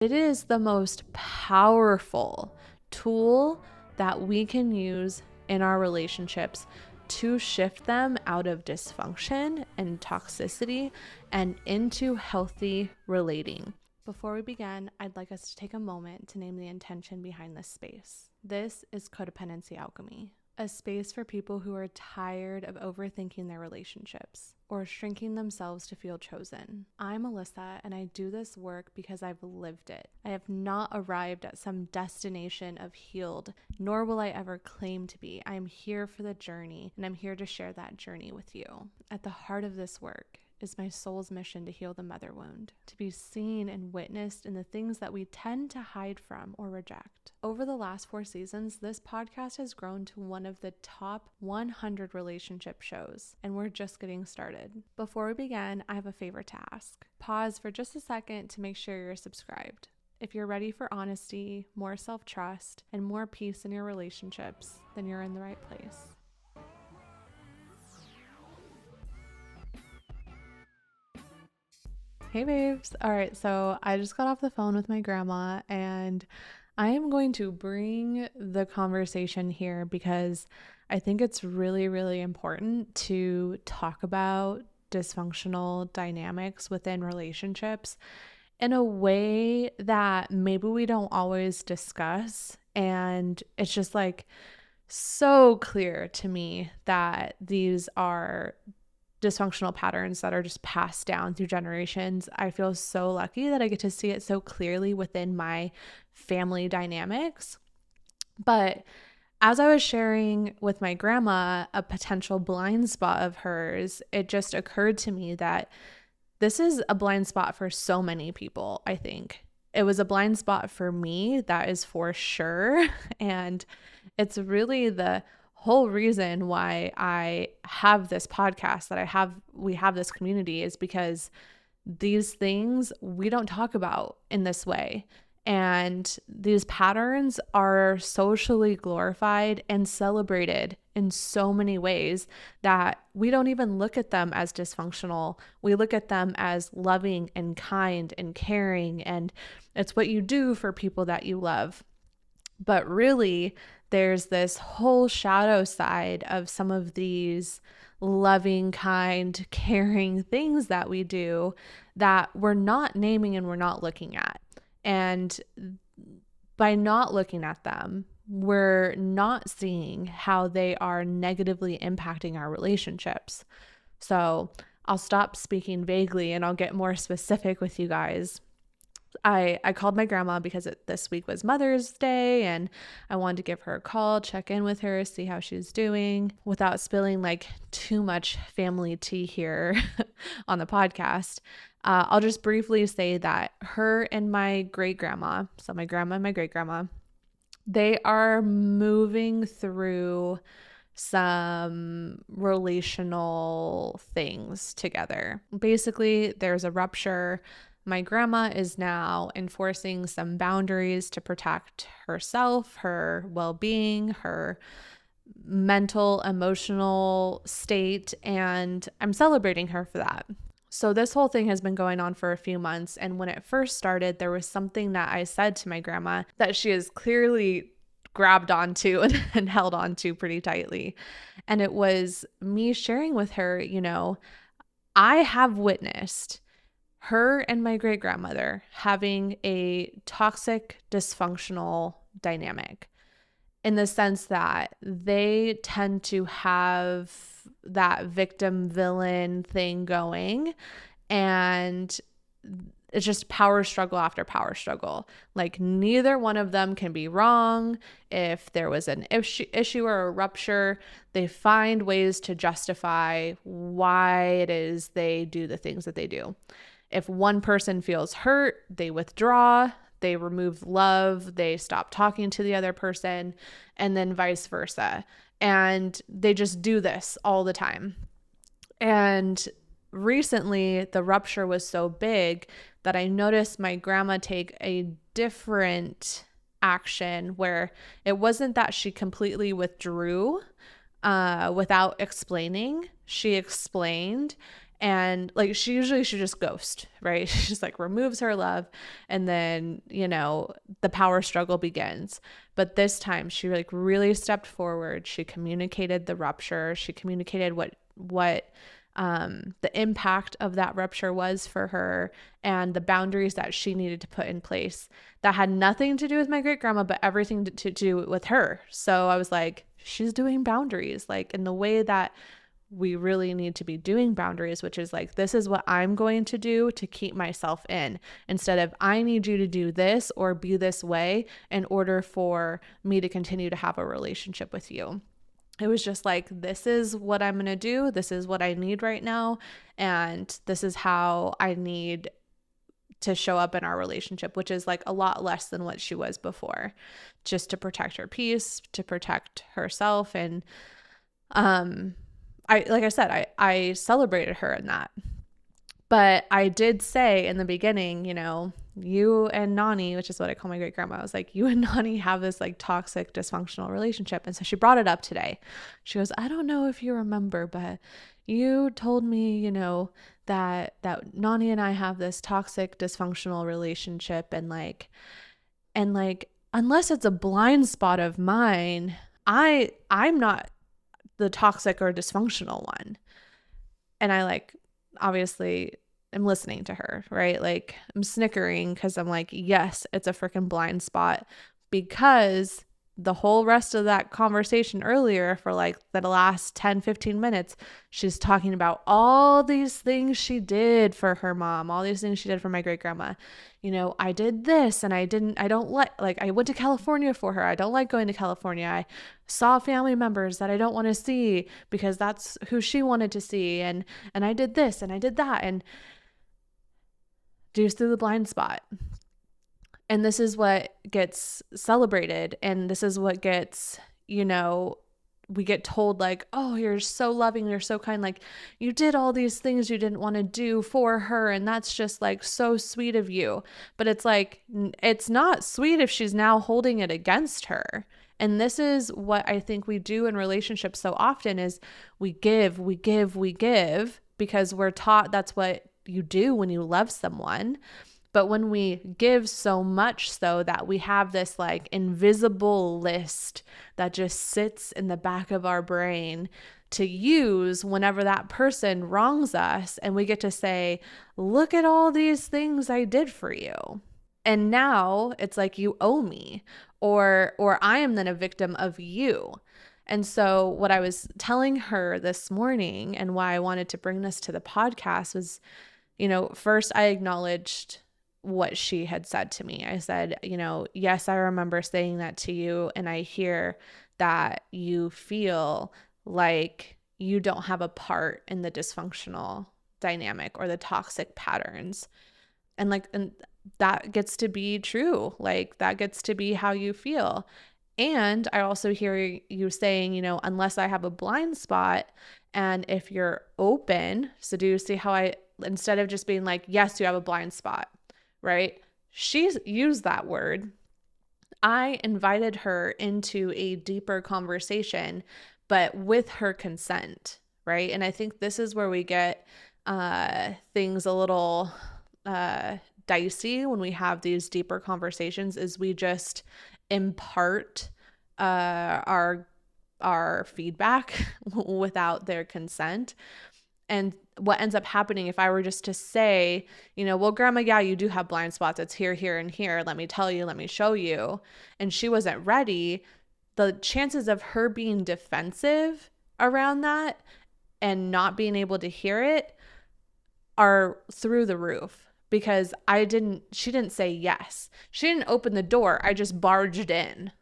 It is the most powerful tool that we can use in our relationships to shift them out of dysfunction and toxicity and into healthy relating. Before we begin, I'd like us to take a moment to name the intention behind this space. This is Codependency Alchemy, a space for people who are tired of overthinking their relationships or shrinking themselves to feel chosen. I'm Alyssa, and I do this work because I've lived it. I have not arrived at some destination of healed, nor will I ever claim to be. I am here for the journey, and I'm here to share that journey with you. At the heart of this work is my soul's mission to heal the mother wound, to be seen and witnessed in the things that we tend to hide from or reject. Over the last 4 seasons, this podcast has grown to one of the top 100 relationship shows, and we're just getting started. Before we begin, I have a favor to ask. Pause for just a second to make sure you're subscribed. If you're ready for honesty, more self-trust, and more peace in your relationships, then you're in the right place. Hey babes. All right, so I just got off the phone with my grandma, and I am going to bring the conversation here because I think it's really, really important to talk about dysfunctional dynamics within relationships in a way that maybe we don't always discuss. And it's just like so clear to me that these are dysfunctional patterns that are just passed down through generations. I feel so lucky that I get to see it so clearly within my family dynamics. But as I was sharing with my grandma a potential blind spot of hers, it just occurred to me that this is a blind spot for so many people, I think. It was a blind spot for me, that is for sure. And it's really the whole reason why I have this podcast, we have this community, is because these things we don't talk about in this way. And these patterns are socially glorified and celebrated in so many ways that we don't even look at them as dysfunctional. We look at them as loving and kind and caring, and it's what you do for people that you love. But really, there's this whole shadow side of some of these loving, kind, caring things that we do that we're not naming and we're not looking at. And by not looking at them, we're not seeing how they are negatively impacting our relationships. So I'll stop speaking vaguely and I'll get more specific with you guys. I called my grandma because this week was Mother's Day, and I wanted to give her a call, check in with her, see how she's doing without spilling like too much family tea here on the podcast. I'll just briefly say that her and my great grandma, so my grandma and my great grandma, they are moving through some relational things together. Basically, there's a rupture. My grandma is now enforcing some boundaries to protect herself, her well-being, her mental, emotional state, and I'm celebrating her for that. So this whole thing has been going on for a few months, and when it first started, there was something that I said to my grandma that she has clearly grabbed onto and held onto pretty tightly. And it was me sharing with her, I have witnessed her and my great grandmother having a toxic, dysfunctional dynamic in the sense that they tend to have that victim villain thing going, and it's just power struggle after power struggle. Like neither one of them can be wrong. If there was an issue or a rupture, they find ways to justify why it is they do the things that they do. If one person feels hurt, they withdraw, they remove love, they stop talking to the other person, and then vice versa. And they just do this all the time. And recently, the rupture was so big that I noticed my grandma take a different action where it wasn't that she completely withdrew without explaining. She explained. And like she just ghost, right? She just like removes her love, and then, the power struggle begins. But this time she like really stepped forward. She communicated the rupture. She communicated what the impact of that rupture was for her, and the boundaries that she needed to put in place that had nothing to do with my great grandma, but everything to do with her. So I was like, she's doing boundaries, like in the way that we really need to be doing boundaries, which is like, this is what I'm going to do to keep myself in, instead of I need you to do this or be this way in order for me to continue to have a relationship with you. It was just like, this is what I'm going to do. This is what I need right now. And this is how I need to show up in our relationship, which is like a lot less than what she was before, just to protect her peace, to protect herself. And, like I said, I celebrated her in that. But I did say in the beginning, you and Nani, which is what I call my great grandma, I was like, you and Nani have this like toxic, dysfunctional relationship. And so she brought it up today. She goes, I don't know if you remember, but you told me, that Nani and I have this toxic, dysfunctional relationship, and unless it's a blind spot of mine, I'm not the toxic or dysfunctional one. And I like, obviously I'm listening to her, right? Like I'm snickering because I'm like, yes, it's a freaking blind spot, because the whole rest of that conversation earlier, for like the last 10-15 minutes, she's talking about all these things she did for her mom, all these things she did for my great grandma. I did this, and I don't like I went to California for her. I don't like going to California. I saw family members that I don't want to see because that's who she wanted to see. And I did this and I did that, and deuce through the blind spot. And this is what gets celebrated. And this is what gets, we get told like, oh, you're so loving, you're so kind. Like you did all these things you didn't want to do for her. And that's just like so sweet of you. But it's like, it's not sweet if she's now holding it against her. And this is what I think we do in relationships so often is we give because we're taught that's what you do when you love someone. But when we give so much so that we have this like invisible list that just sits in the back of our brain to use whenever that person wrongs us, and we get to say, look at all these things I did for you. And now it's like you owe me, or I am then a victim of you. And so what I was telling her this morning, and why I wanted to bring this to the podcast, was, first I acknowledged what she had said to me. I said, yes, I remember saying that to you, and I hear that you feel like you don't have a part in the dysfunctional dynamic or the toxic patterns. And that gets to be true. Like that gets to be how you feel. And I also hear you saying, unless I have a blind spot, and if you're open, so do you see how instead of just being like, yes, you have a blind spot, right? She's used that word. I invited her into a deeper conversation, but with her consent, right? And I think this is where we get things a little dicey when we have these deeper conversations, is we just impart our feedback without their consent. And what ends up happening, if I were just to say, well, grandma, yeah, you do have blind spots. It's here, here, and here. Let me tell you, let me show you. And she wasn't ready. The chances of her being defensive around that and not being able to hear it are through the roof, because she didn't say yes. She didn't open the door. I just barged in.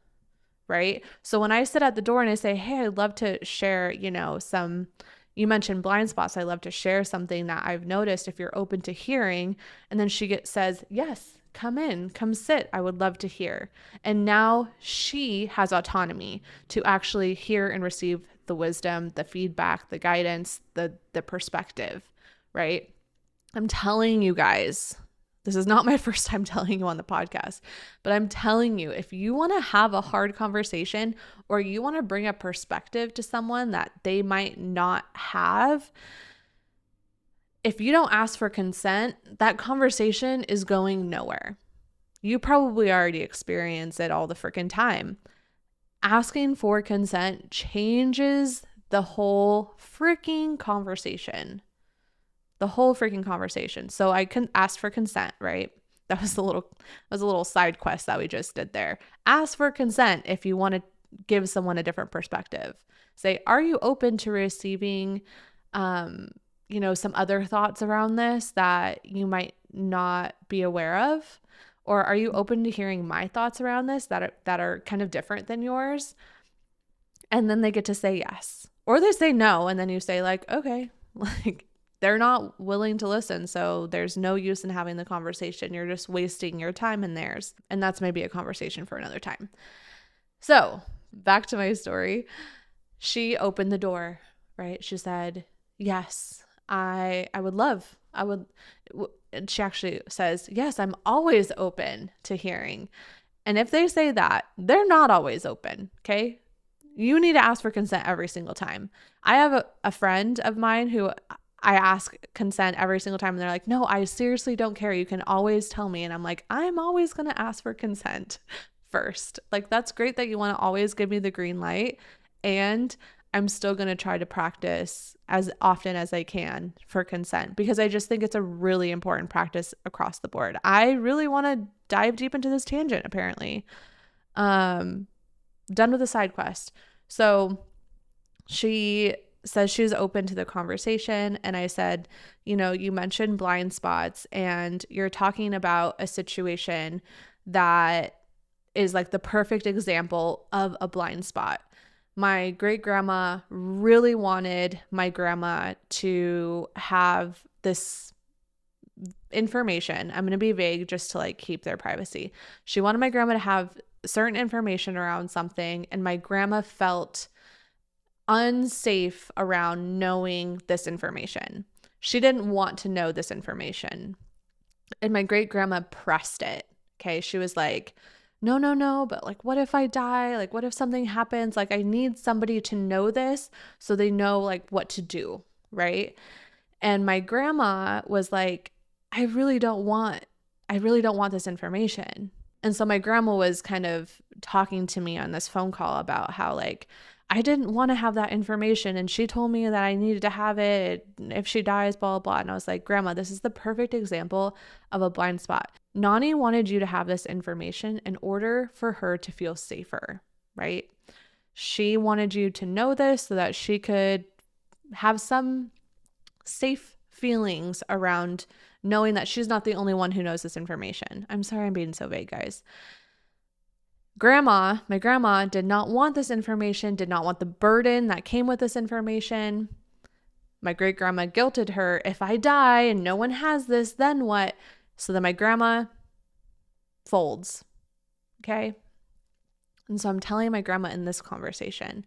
Right. So when I sit at the door and I say, hey, I'd love to share, you mentioned blind spots. I love to share something that I've noticed if you're open to hearing. And then she says, yes, come in, come sit. I would love to hear. And now she has autonomy to actually hear and receive the wisdom, the feedback, the guidance, the perspective, right? I'm telling you guys, this is not my first time telling you on the podcast, but I'm telling you, if you want to have a hard conversation, or you want to bring a perspective to someone that they might not have, if you don't ask for consent, that conversation is going nowhere. You probably already experience it all the freaking time. Asking for consent changes the whole freaking conversation. The whole freaking conversation. So I can ask for consent, right? That was a little side quest that we just did there. Ask for consent if you want to give someone a different perspective. Say, are you open to receiving some other thoughts around this that you might not be aware of? Or are you open to hearing my thoughts around this that are kind of different than yours? And then they get to say yes. Or they say no, and then you say like, okay, like they're not willing to listen, so there's no use in having the conversation. You're just wasting your time and theirs. And that's maybe a conversation for another time. So back to my story. She opened the door, right? She said, yes, I would. And she actually says, yes, I'm always open to hearing. And if they say that, they're not always open, okay? You need to ask for consent every single time. I have a friend of mine who I ask consent every single time, and they're like, no, I seriously don't care. You can always tell me. And I'm like, I'm always going to ask for consent first. Like, that's great that you want to always give me the green light. And I'm still going to try to practice as often as I can for consent, because I just think it's a really important practice across the board. I really want to dive deep into this tangent, apparently. Done with the side quest. So she says she's open to the conversation. And I said, you mentioned blind spots, and you're talking about a situation that is like the perfect example of a blind spot. My great grandma really wanted my grandma to have this information. I'm going to be vague just to like keep their privacy. She wanted my grandma to have certain information around something, and my grandma felt unsafe around knowing this information. She didn't want to know this information. And my great grandma pressed it. Okay. She was like, no, but like, what if I die? Like, what if something happens? Like, I need somebody to know this so they know like what to do. Right. And my grandma was like, I really don't want this information. And so my grandma was kind of talking to me on this phone call about how like, I didn't want to have that information, and she told me that I needed to have it if she dies, blah, blah, blah. And I was like, Grandma, this is the perfect example of a blind spot. Nani wanted you to have this information in order for her to feel safer, right? She wanted you to know this so that she could have some safe feelings around knowing that she's not the only one who knows this information. I'm sorry I'm being so vague, guys. My grandma did not want this information, did not want the burden that came with this information. My great grandma guilted her, if I die and no one has this, then what? So then my grandma folds. Okay. And so I'm telling my grandma in this conversation,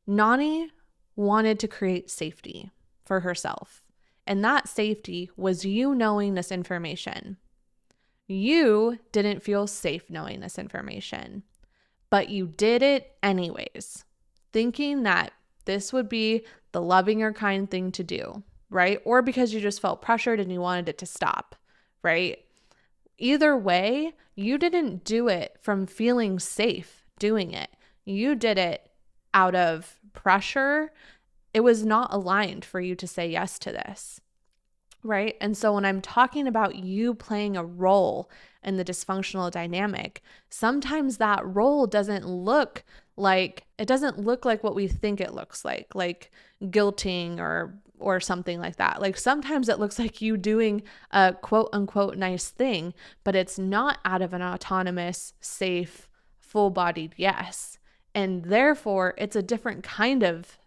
Nani wanted to create safety for herself. And that safety was you knowing this information. You didn't feel safe knowing this information, but you did it anyways, thinking that this would be the loving or kind thing to do, right? Or because you just felt pressured and you wanted it to stop, right? Either way, you didn't do it from feeling safe doing it. You did it out of pressure. It was not aligned for you to say yes to this. Right. And so when I'm talking about you playing a role in the dysfunctional dynamic, sometimes that role doesn't look like what we think it looks like guilting or something like that. Like sometimes it looks like you doing a quote unquote nice thing, but it's not out of an autonomous, safe, full-bodied yes. And therefore it's a different kind of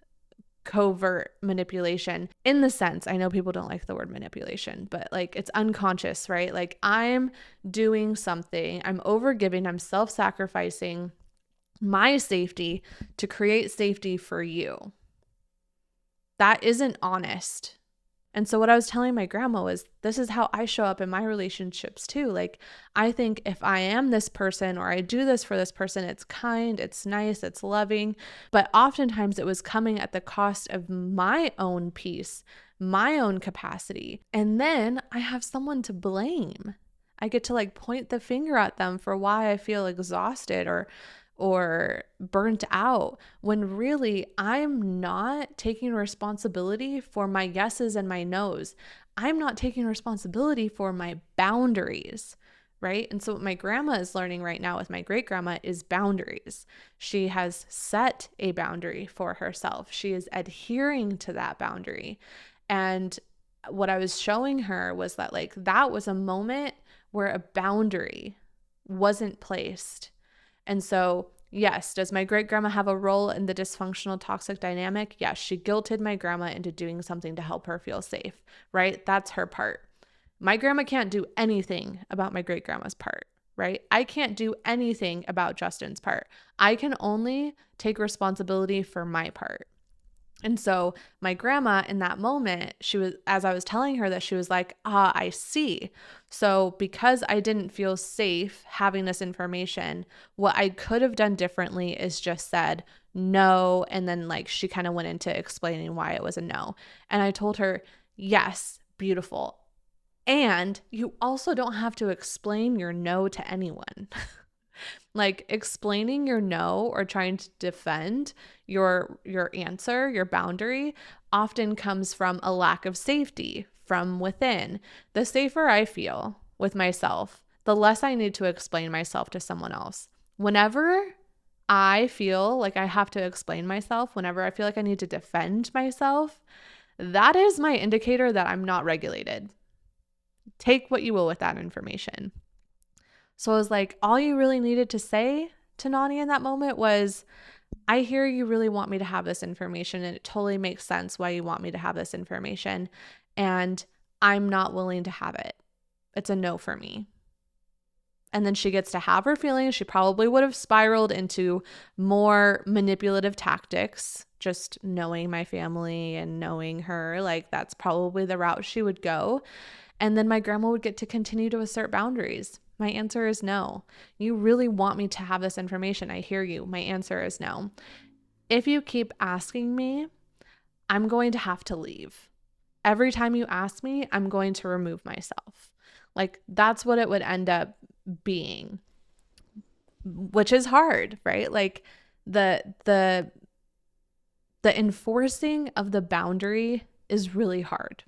covert manipulation in the sense, I know people don't like the word manipulation, but like it's unconscious, right? Like I'm doing something, I'm overgiving, I'm self-sacrificing my safety to create safety for you. That isn't honest. And so what I was telling my grandma was, this is how I show up in my relationships too. Like, I think if I am this person or I do this for this person, it's kind, it's nice, it's loving. But oftentimes it was coming at the cost of my own peace, my own capacity. And then I have someone to blame. I get to like point the finger at them for why I feel exhausted or burnt out, when really I'm not taking responsibility for my yeses and my nos. I'm not taking responsibility for my boundaries, right? And so what my grandma is learning right now with my great grandma is boundaries. She has set a boundary for herself. She is adhering to that boundary. And what I was showing her was that like that was a moment where a boundary wasn't placed. And so, yes, does my great grandma have a role in the dysfunctional toxic dynamic? Yes, she guilted my grandma into doing something to help her feel safe, right? That's her part. My grandma can't do anything about my great grandma's part, right? I can't do anything about Justin's part. I can only take responsibility for my part. And so my grandma in that moment, she was, as I was telling her that, she was like, I see. So because I didn't feel safe having this information, what I could have done differently is just said no. And then like she kind of went into explaining why it was a no. And I told her, yes, beautiful. And you also don't have to explain your no to anyone. Like explaining your no or trying to defend your answer, your boundary, often comes from a lack of safety from within. The safer I feel with myself, the less I need to explain myself to someone else. Whenever I feel like I have to explain myself, whenever I feel like I need to defend myself, that is my indicator that I'm not regulated. Take what you will with that information. So I was like, all you really needed to say to Nani in that moment was, I hear you really want me to have this information, and it totally makes sense why you want me to have this information. And I'm not willing to have it. It's a no for me. And then she gets to have her feelings. She probably would have spiraled into more manipulative tactics, just knowing my family and knowing her. Like that's probably the route she would go. And then my grandma would get to continue to assert boundaries. My answer is no. You really want me to have this information. I hear you. My answer is no. If you keep asking me, I'm going to have to leave. Every time you ask me, I'm going to remove myself. Like that's what it would end up being, which is hard, right? Like the enforcing of the boundary is really hard.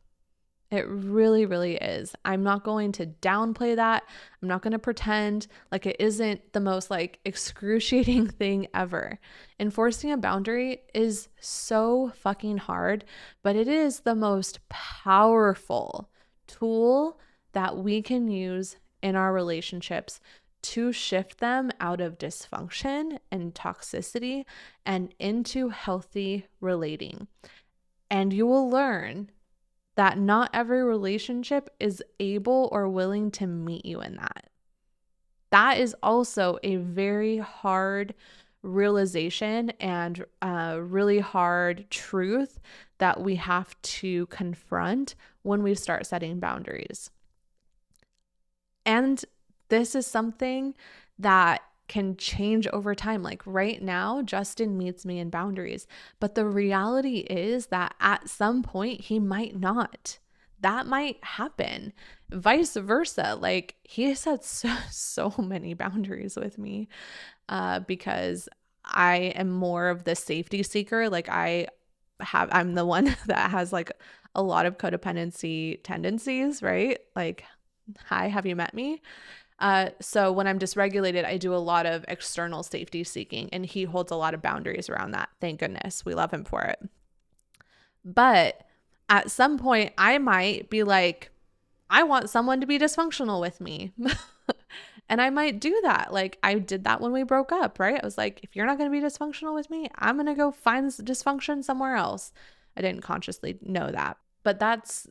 It really, really is. I'm not going to downplay that. I'm not going to pretend like it isn't the most like excruciating thing ever. Enforcing a boundary is so fucking hard, but it is the most powerful tool that we can use in our relationships to shift them out of dysfunction and toxicity and into healthy relating. And you will learn that not every relationship is able or willing to meet you in that. That is also a very hard realization and really hard truth that we have to confront when we start setting boundaries. And this is something that can change over time. Like right now, Justin meets me in boundaries, but the reality is that at some point he might not. That might happen. Vice versa. Like he set so many boundaries with me because I am more of the safety seeker. Like I'm the one that has like a lot of codependency tendencies, right? Like, hi, have you met me? So when I'm dysregulated, I do a lot of external safety seeking, and he holds a lot of boundaries around that. Thank goodness. We love him for it. But at some point I might be like, I want someone to be dysfunctional with me. And I might do that. Like I did that when we broke up, right? I was like, if you're not going to be dysfunctional with me, I'm going to go find dysfunction somewhere else. I didn't consciously know that, but that's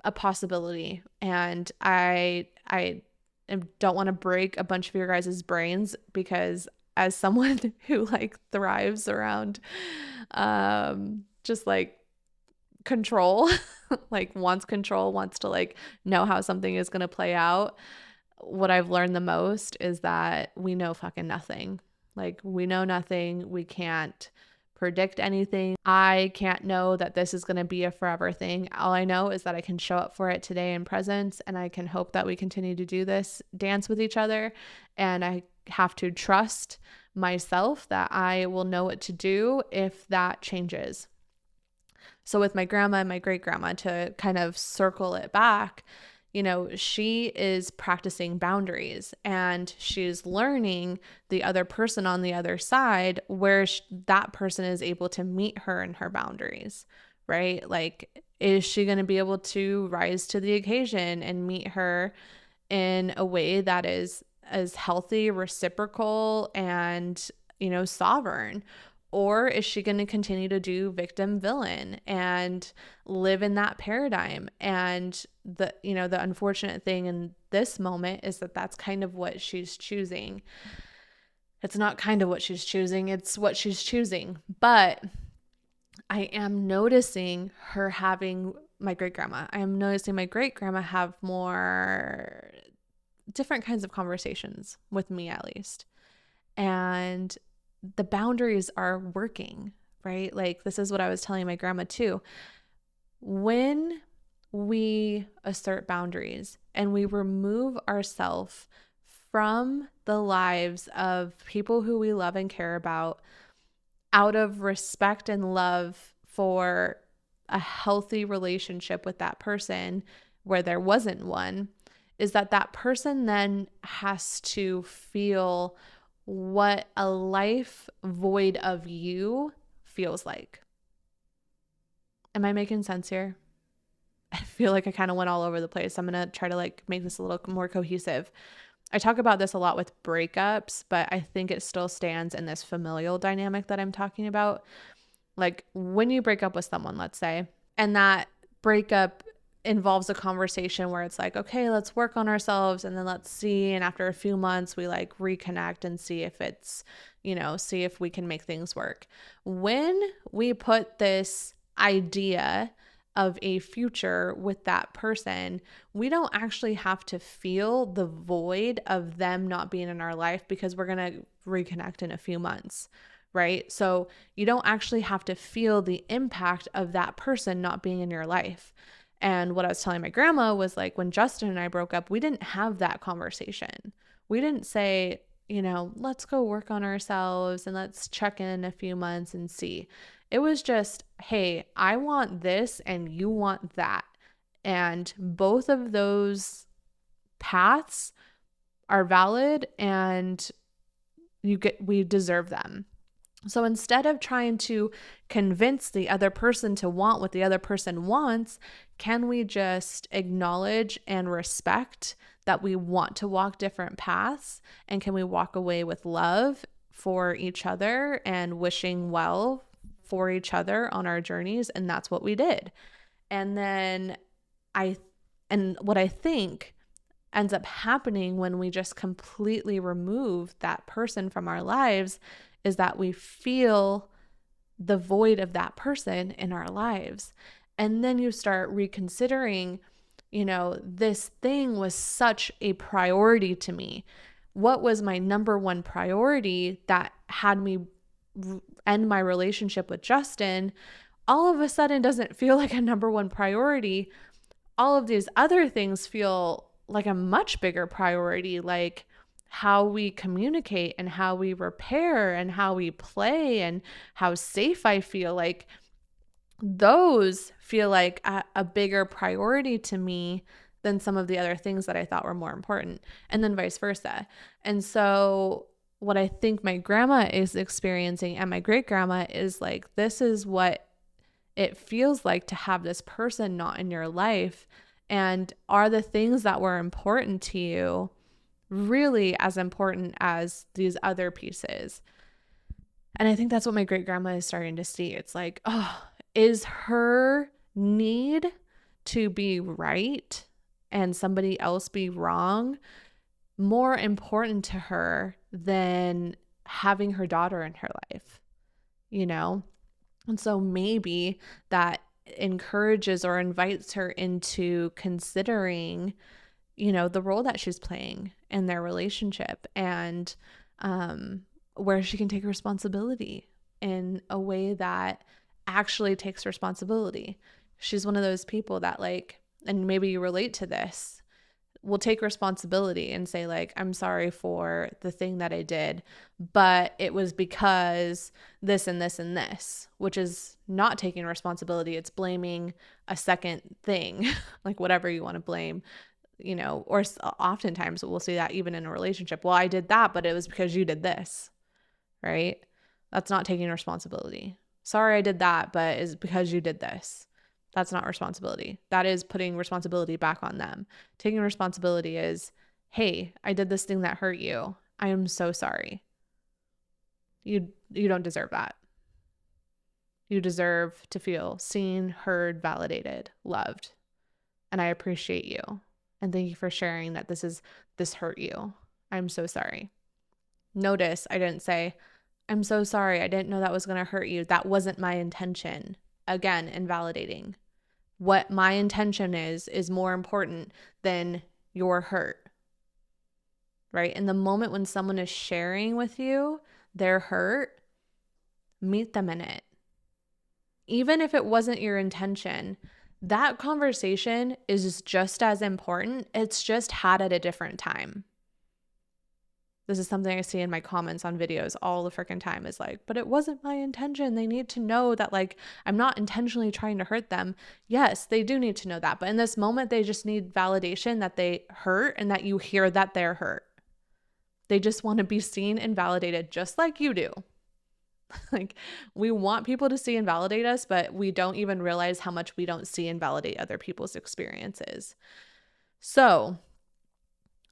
a possibility. And I don't want to break a bunch of your guys' brains, because as someone who like thrives around just like control, like wants control, wants to like know how something is going to play out. What I've learned the most is that we know fucking nothing. Like we know nothing. We can't predict anything. I can't know that this is going to be a forever thing. All I know is that I can show up for it today in presence, and I can hope that we continue to do this dance with each other. And I have to trust myself that I will know what to do if that changes. So with my grandma and my great grandma, to kind of circle it back, she is practicing boundaries and she's learning the other person on the other side where that person is able to meet her in her boundaries, right? Like, is she going to be able to rise to the occasion and meet her in a way that is as healthy, reciprocal, and, sovereign? Or is she going to continue to do victim villain and live in that paradigm? And the unfortunate thing in this moment is that that's kind of what she's choosing. It's not kind of what she's choosing, it's what she's choosing. But I am noticing her having my great grandma. I am noticing my great grandma have more different kinds of conversations with me, at least. And the boundaries are working, right? Like, this is what I was telling my grandma too. When we assert boundaries and we remove ourselves from the lives of people who we love and care about, out of respect and love for a healthy relationship with that person where there wasn't one, is that person then has to feel what a life void of you feels like. Am I making sense here? I feel like I kind of went all over the place. I'm going to try to like make this a little more cohesive. I talk about this a lot with breakups, but I think it still stands in this familial dynamic that I'm talking about. Like when you break up with someone, let's say, and that breakup involves a conversation where it's like, okay, let's work on ourselves and then let's see. And after a few months, we like reconnect and see if it's, see if we can make things work. When we put this idea of a future with that person, we don't actually have to feel the void of them not being in our life because we're going to reconnect in a few months, right? So you don't actually have to feel the impact of that person not being in your life. And what I was telling my grandma was like, when Justin and I broke up, we didn't have that conversation. We didn't say, let's go work on ourselves and let's check in a few months and see. It was just, hey, I want this and you want that. And both of those paths are valid and we deserve them. So instead of trying to convince the other person to want what the other person wants, can we just acknowledge and respect that we want to walk different paths? And can we walk away with love for each other and wishing well for each other on our journeys? And that's what we did. And then what I think ends up happening when we just completely remove that person from our lives is that we feel the void of that person in our lives. And then you start reconsidering, this thing was such a priority to me. What was my number one priority that had me end my relationship with Justin? All of a sudden doesn't feel like a number one priority. All of these other things feel like a much bigger priority, like how we communicate and how we repair and how we play and how safe I feel. Like those feel like a bigger priority to me than some of the other things that I thought were more important, and then vice versa. And so what I think my grandma is experiencing and my great grandma is like, this is what it feels like to have this person not in your life. And are the things that were important to you really as important as these other pieces? And I think that's what my great grandma is starting to see. It's like, is her need to be right and somebody else be wrong more important to her than having her daughter in her life? And so maybe that encourages or invites her into considering, the role that she's playing in their relationship, and where she can take responsibility in a way that actually takes responsibility. She's one of those people that, like, and maybe you relate to this, will take responsibility and say, like, I'm sorry for the thing that I did, but it was because this and this and this, which is not taking responsibility. It's blaming a second thing, like whatever you want to blame, or oftentimes we'll see that even in a relationship. Well, I did that, but it was because you did this, right? That's not taking responsibility. Sorry, I did that, but it's because you did this. That's not responsibility. That is putting responsibility back on them. Taking responsibility is, hey, I did this thing that hurt you. I am so sorry. You don't deserve that. You deserve to feel seen, heard, validated, loved. And I appreciate you. And thank you for sharing that this hurt you. I'm so sorry. Notice I didn't say, I'm so sorry. I didn't know that was going to hurt you. That wasn't my intention. Again, invalidating. What my intention is more important than your hurt, right? In the moment when someone is sharing with you their hurt, meet them in it. Even if it wasn't your intention, that conversation is just as important. It's just had at a different time. This is something I see in my comments on videos all the freaking time, is like, but it wasn't my intention. They need to know that, like, I'm not intentionally trying to hurt them. Yes, they do need to know that. But in this moment, they just need validation that they hurt and that you hear that they're hurt. They just want to be seen and validated just like you do. Like, we want people to see and validate us, but we don't even realize how much we don't see and validate other people's experiences. So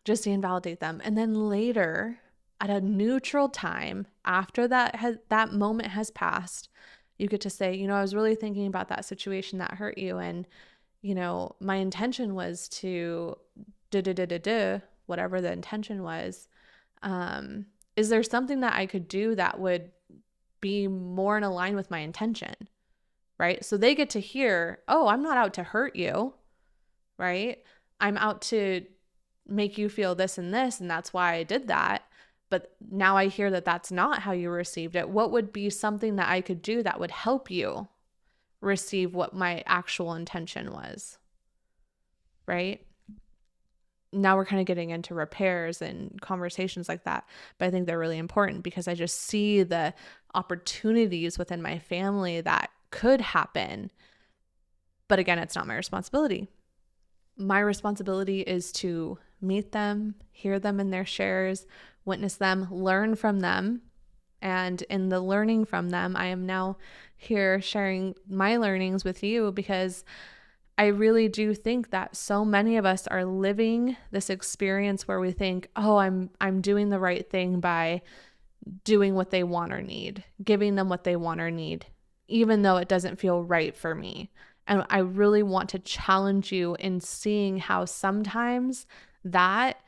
just see and validate them. And then later, at a neutral time, after that moment has passed, you get to say, I was really thinking about that situation that hurt you. And, my intention was to whatever the intention was. Is there something that I could do that would be more in line with my intention, right? So they get to hear, oh, I'm not out to hurt you, right? I'm out to make you feel this and this, and that's why I did that. But now I hear that that's not how you received it. What would be something that I could do that would help you receive what my actual intention was, right? Now we're kind of getting into repairs and conversations like that, but I think they're really important because I just see the opportunities within my family that could happen. But again, it's not my responsibility. My responsibility is to meet them, hear them in their shares, witness them, learn from them. And in the learning from them, I am now here sharing my learnings with you, because I really do think that so many of us are living this experience where we think, oh, I'm doing the right thing by doing what they want or need, giving them what they want or need, even though it doesn't feel right for me. And I really want to challenge you in seeing how sometimes that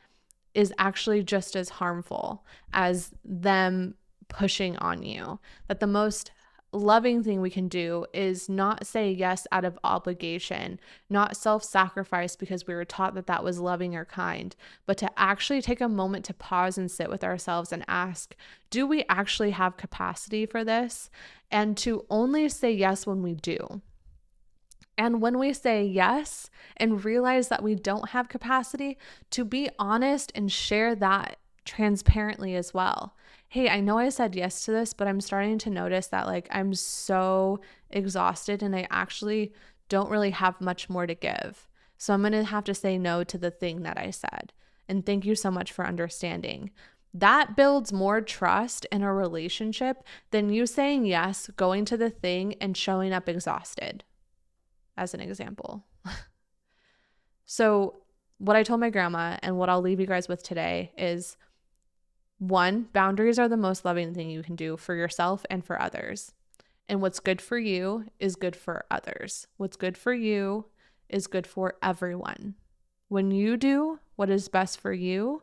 is actually just as harmful as them pushing on you. That the most loving thing we can do is not say yes out of obligation, not self-sacrifice because we were taught that that was loving or kind, but to actually take a moment to pause and sit with ourselves and ask, do we actually have capacity for this? And to only say yes when we do. And when we say yes and realize that we don't have capacity, to be honest and share that transparently as well. Hey, I know I said yes to this, but I'm starting to notice that, like, I'm so exhausted and I actually don't really have much more to give. So I'm going to have to say no to the thing that I said. And thank you so much for understanding. That builds more trust in a relationship than you saying yes, going to the thing, and showing up exhausted, as an example. So what I told my grandma and what I'll leave you guys with today is, 1, boundaries are the most loving thing you can do for yourself and for others. And what's good for you is good for others. What's good for you is good for everyone. When you do what is best for you,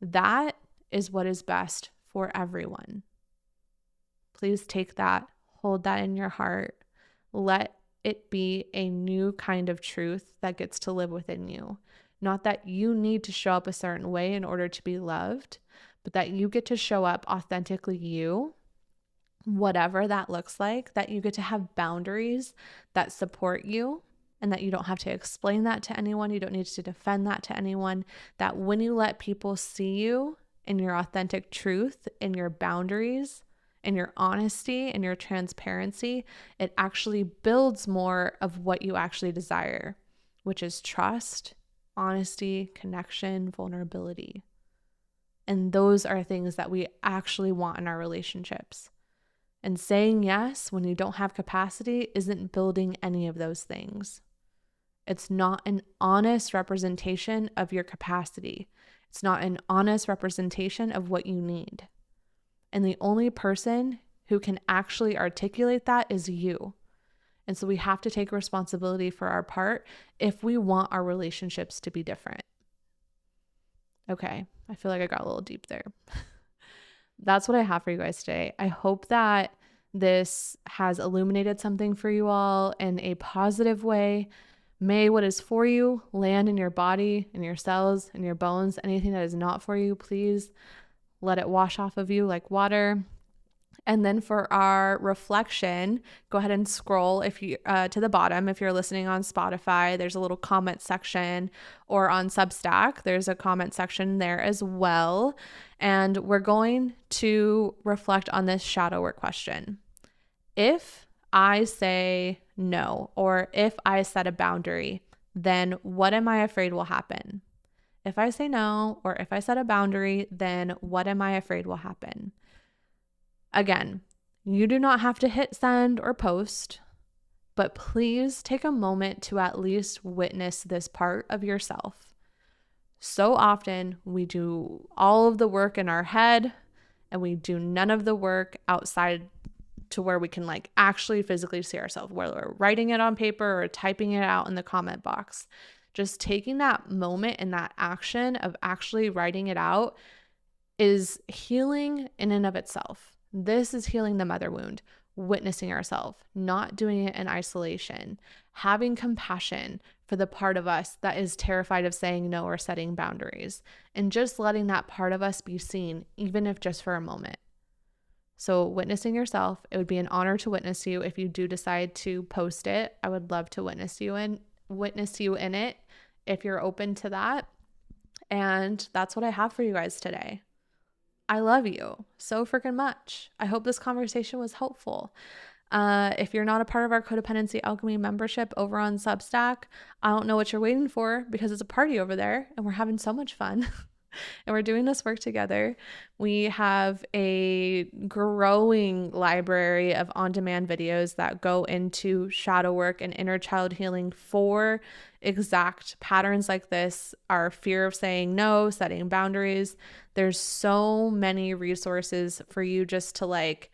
that is what is best for everyone. Please take that, hold that in your heart. Let it be a new kind of truth that gets to live within you. Not that you need to show up a certain way in order to be loved, but that you get to show up authentically you, whatever that looks like, that you get to have boundaries that support you and that you don't have to explain that to anyone. You don't need to defend that to anyone. That when you let people see you in your authentic truth, in your boundaries, in your honesty, in your transparency, it actually builds more of what you actually desire, which is trust, honesty, connection, vulnerability. And those are things that we actually want in our relationships. And saying yes when you don't have capacity isn't building any of those things. It's not an honest representation of your capacity. It's not an honest representation of what you need. And the only person who can actually articulate that is you. And so we have to take responsibility for our part if we want our relationships to be different. Okay, I feel like I got a little deep there. That's what I have for you guys today. I hope that this has illuminated something for you all in a positive way. May what is for you land in your body, in your cells, in your bones. Anything that is not for you, please let it wash off of you like water. And then for our reflection, go ahead and scroll if you to the bottom. If you're listening on Spotify, there's a little comment section, or on Substack, there's a comment section there as well. And we're going to reflect on this shadow work question. If I say no, or if I set a boundary, then what am I afraid will happen? If I say no, or if I set a boundary, then what am I afraid will happen? Again, you do not have to hit send or post, but please take a moment to at least witness this part of yourself. So often we do all of the work in our head and we do none of the work outside to where we can like actually physically see ourselves, whether we're writing it on paper or typing it out in the comment box. Just taking that moment and that action of actually writing it out is healing in and of itself. This is healing the mother wound, witnessing ourselves, not doing it in isolation, having compassion for the part of us that is terrified of saying no or setting boundaries, and just letting that part of us be seen, even if just for a moment. So witnessing yourself, it would be an honor to witness you. If you do decide to post it, I would love to witness you in it if you're open to that. And that's what I have for you guys today. I love you so freaking much. I hope this conversation was helpful. If you're not a part of our Codependency Alchemy membership over on Substack, I don't know what you're waiting for, because it's a party over there and we're having so much fun. And we're doing this work together. We have a growing library of on-demand videos that go into shadow work and inner child healing for exact patterns like this, our fear of saying no, setting boundaries. There's so many resources for you just to like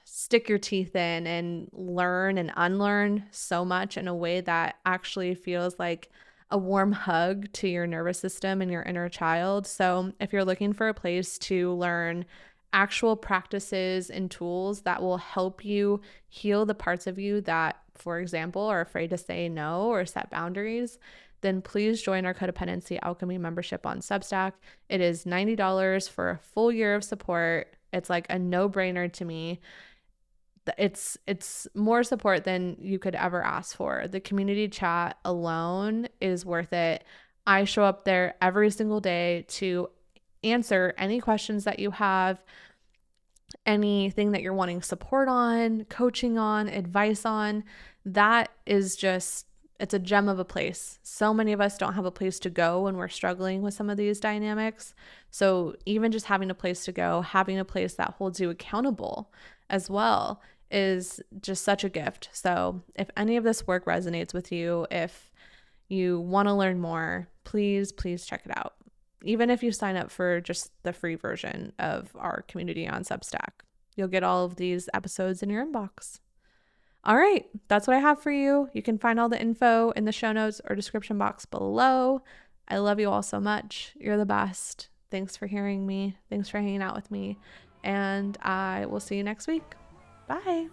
stick your teeth in and learn and unlearn so much in a way that actually feels like a warm hug to your nervous system and your inner child. So if you're looking for a place to learn actual practices and tools that will help you heal the parts of you that, for example, are afraid to say no or set boundaries, then please join our Codependency Alchemy membership on Substack. It is $90 for a full year of support. It's like a no-brainer to me. It's more support than you could ever ask for. The community chat alone is worth it. I show up there every single day to answer any questions that you have, anything that you're wanting support on, coaching on, advice on. That is just, it's a gem of a place. So many of us don't have a place to go when we're struggling with some of these dynamics. So even just having a place to go, having a place that holds you accountable as well, is just such a gift. So if any of this work resonates with you, if you want to learn more, please check it out. Even if you sign up for just the free version of our community on Substack, you'll get all of these episodes in your inbox. All right, that's what I have for you. You can find all the info in the show notes or description box below. I love you all so much. You're the best. Thanks for hearing me. Thanks for hanging out with me. And I will see you next week. Bye.